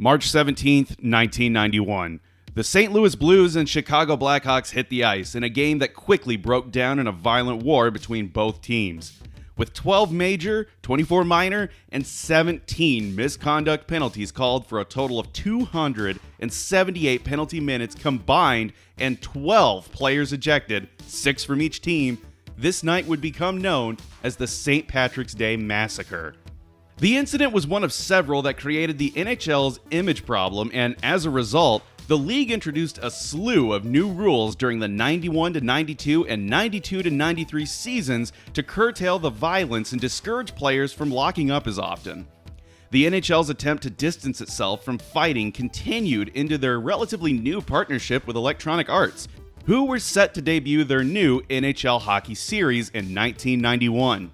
March 17th, 1991. The St. Louis Blues and Chicago Blackhawks hit the ice in a game that quickly broke down in a violent war between both teams. With 12 major, 24 minor, and 17 misconduct penalties called for a total of 278 penalty minutes combined and 12 players ejected, 6 from each team, this night would become known as the St. Patrick's Day Massacre. The incident was one of several that created the NHL's image problem, and as a result, the league introduced a slew of new rules during the 91-92 and 92-93 seasons to curtail the violence and discourage players from locking up as often. The NHL's attempt to distance itself from fighting continued into their relatively new partnership with Electronic Arts, who were set to debut their new NHL hockey series in 1991.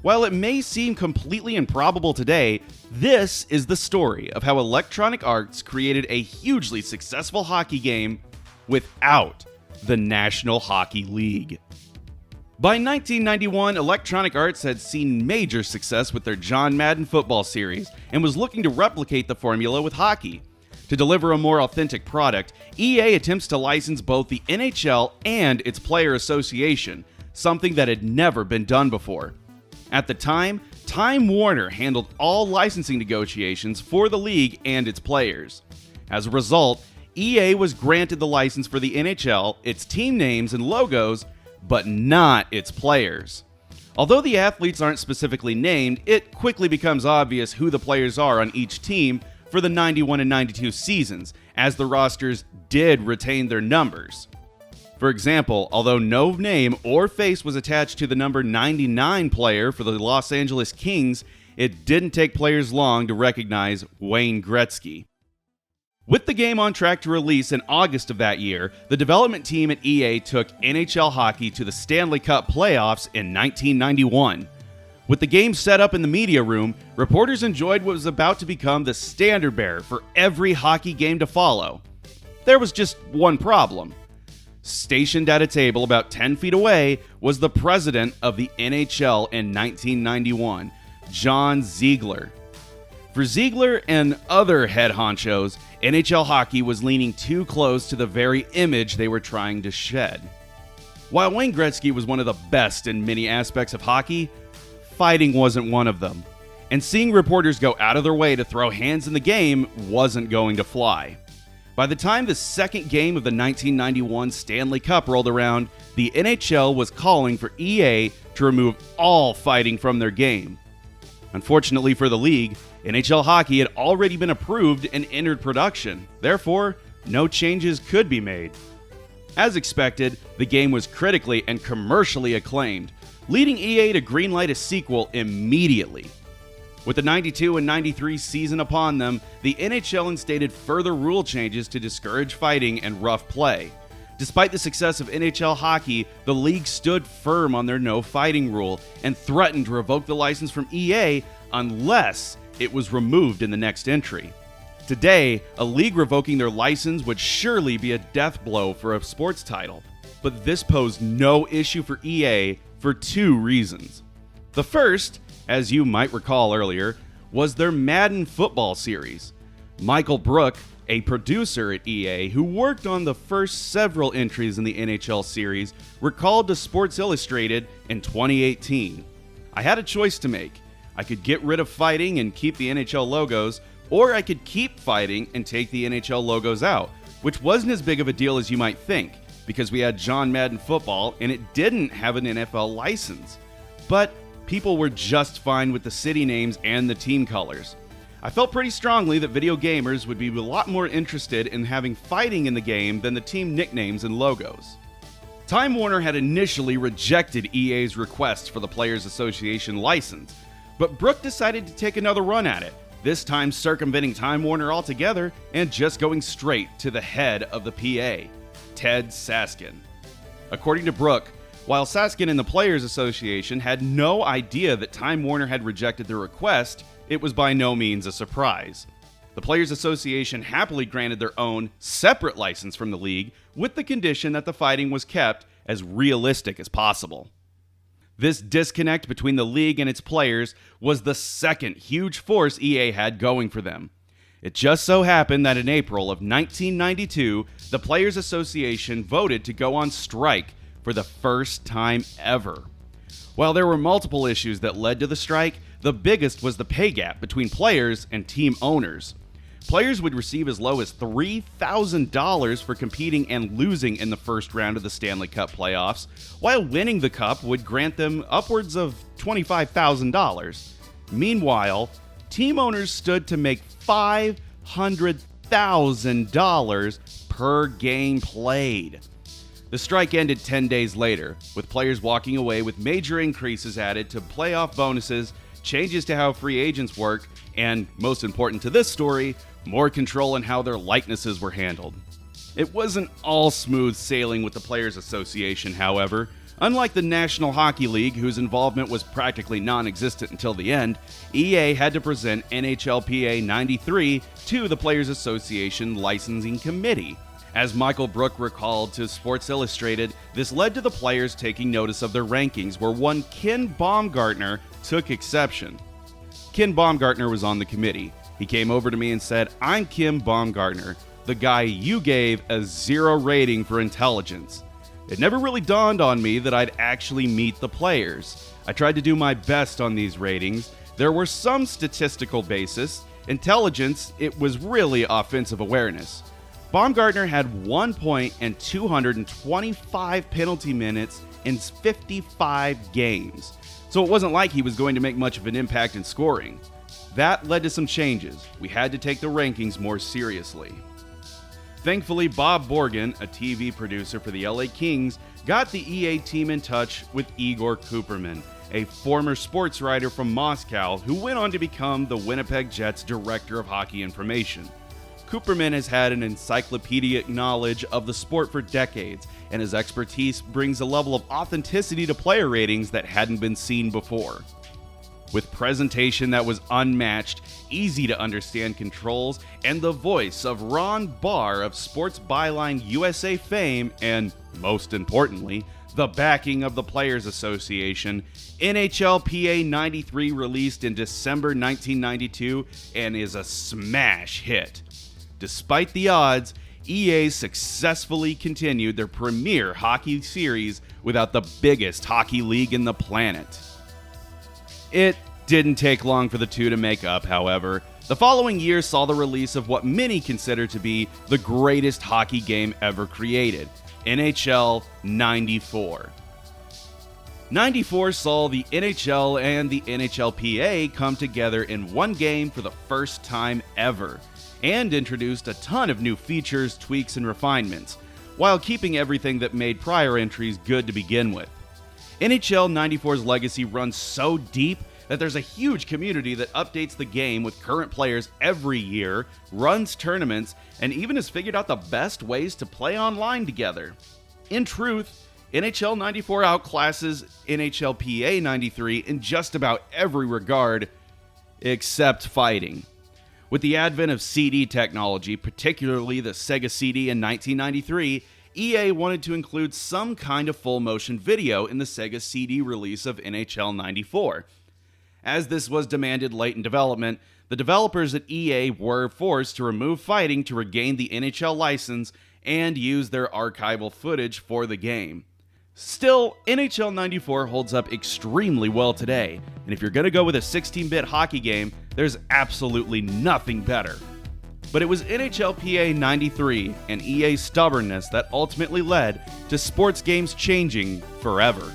While it may seem completely improbable today, this is the story of how Electronic Arts created a hugely successful hockey game without the National Hockey League. By 1991, Electronic Arts had seen major success with their John Madden football series and was looking to replicate the formula with hockey. To deliver a more authentic product, EA attempts to license both the NHL and its player association, something that had never been done before. At the time, Time Warner handled all licensing negotiations for the league and its players. As a result, EA was granted the license for the NHL, its team names and logos, but not its players. Although the athletes aren't specifically named, it quickly becomes obvious who the players are on each team for the 91 and 92 seasons, as the rosters did retain their numbers. For example, although no name or face was attached to the number 99 player for the Los Angeles Kings, it didn't take players long to recognize Wayne Gretzky. With the game on track to release in August of that year, the development team at EA took NHL hockey to the Stanley Cup playoffs in 1991. With the game set up in the media room, reporters enjoyed what was about to become the standard bearer for every hockey game to follow. There was just one problem. Stationed at a table about 10 feet away was the president of the NHL in 1991, John Ziegler. For Ziegler and other head honchos, NHL hockey was leaning too close to the very image they were trying to shed. While Wayne Gretzky was one of the best in many aspects of hockey, fighting wasn't one of them, and seeing reporters go out of their way to throw hands in the game wasn't going to fly. By the time the second game of the 1991 Stanley Cup rolled around, the NHL was calling for EA to remove all fighting from their game. Unfortunately for the league, NHL hockey had already been approved and entered production. Therefore, no changes could be made. As expected, the game was critically and commercially acclaimed, leading EA to greenlight a sequel immediately. With the 92 and 93 season upon them, the NHL instated further rule changes to discourage fighting and rough play. Despite the success of NHL hockey, the league stood firm on their no fighting rule and threatened to revoke the license from EA unless it was removed in the next entry. Today, a league revoking their license would surely be a death blow for a sports title. But this posed no issue for EA for two reasons. The first, as you might recall earlier, was their Madden football series. Michael Brook, a producer at EA who worked on the first several entries in the NHL series, recalled to Sports Illustrated in 2018. I had a choice to make. I could get rid of fighting and keep the NHL logos, or I could keep fighting and take the NHL logos out, which wasn't as big of a deal as you might think, because we had John Madden football and it didn't have an NFL license. But people were just fine with the city names and the team colors. I felt pretty strongly that video gamers would be a lot more interested in having fighting in the game than the team nicknames and logos. Time Warner had initially rejected EA's request for the Players Association license, but Brook decided to take another run at it, this time circumventing Time Warner altogether and just going straight to the head of the PA, Ted Saskin. According to Brook, while Saskin and the Players Association had no idea that Time Warner had rejected their request, it was by no means a surprise. The Players Association happily granted their own separate license from the league with the condition that the fighting was kept as realistic as possible. This disconnect between the league and its players was the second huge force EA had going for them. It just so happened that in April of 1992, the Players Association voted to go on strike for the first time ever. While there were multiple issues that led to the strike, the biggest was the pay gap between players and team owners. Players would receive as low as $3,000 for competing and losing in the first round of the Stanley Cup playoffs, while winning the Cup would grant them upwards of $25,000. Meanwhile, team owners stood to make $500,000 per game played. The strike ended 10 days later, with players walking away with major increases added to playoff bonuses, changes to how free agents work, and, most important to this story, more control in how their likenesses were handled. It wasn't all smooth sailing with the Players Association, however. Unlike the National Hockey League, whose involvement was practically non-existent until the end, EA had to present NHLPA 93 to the Players Association Licensing Committee. As Michael Brook recalled to Sports Illustrated, this led to the players taking notice of their rankings, where one Ken Baumgartner took exception. Ken Baumgartner was on the committee. He came over to me and said, "I'm Kim Baumgartner, the guy you gave a 0 rating for intelligence." It never really dawned on me that I'd actually meet the players. I tried to do my best on these ratings. There were some statistical basis. Intelligence, it was really offensive awareness. Baumgartner had 1 point and 225 penalty minutes in 55 games. So it wasn't like he was going to make much of an impact in scoring. That led to some changes. We had to take the rankings more seriously. Thankfully, Bob Borgen, a TV producer for the LA Kings, got the EA team in touch with Igor Cooperman, a former sports writer from Moscow who went on to become the Winnipeg Jets Director of Hockey Information. Cooperman has had an encyclopedic knowledge of the sport for decades, and his expertise brings a level of authenticity to player ratings that hadn't been seen before. With presentation that was unmatched, easy to understand controls, and the voice of Ron Barr of Sports Byline USA fame, and, most importantly, the backing of the Players Association, NHLPA 93 released in December 1992 and is a smash hit. Despite the odds, EA successfully continued their premier hockey series without the biggest hockey league in the planet. It didn't take long for the two to make up, however. The following year saw the release of what many consider to be the greatest hockey game ever created, NHL 94. 94 saw the NHL and the NHLPA come together in one game for the first time ever, and introduced a ton of new features, tweaks, and refinements, while keeping everything that made prior entries good to begin with. NHL 94's legacy runs so deep that there's a huge community that updates the game with current players every year, runs tournaments, and even has figured out the best ways to play online together. In truth, NHL 94 outclasses NHLPA 93 in just about every regard, except fighting. With the advent of CD technology, particularly the Sega CD in 1993, EA wanted to include some kind of full-motion video in the Sega CD release of NHL 94. As this was demanded late in development, the developers at EA were forced to remove fighting to regain the NHL license and use their archival footage for the game. Still, NHL 94 holds up extremely well today, and if you're going to go with a 16-bit hockey game, there's absolutely nothing better. But it was NHLPA 93 and EA's stubbornness that ultimately led to sports games changing forever.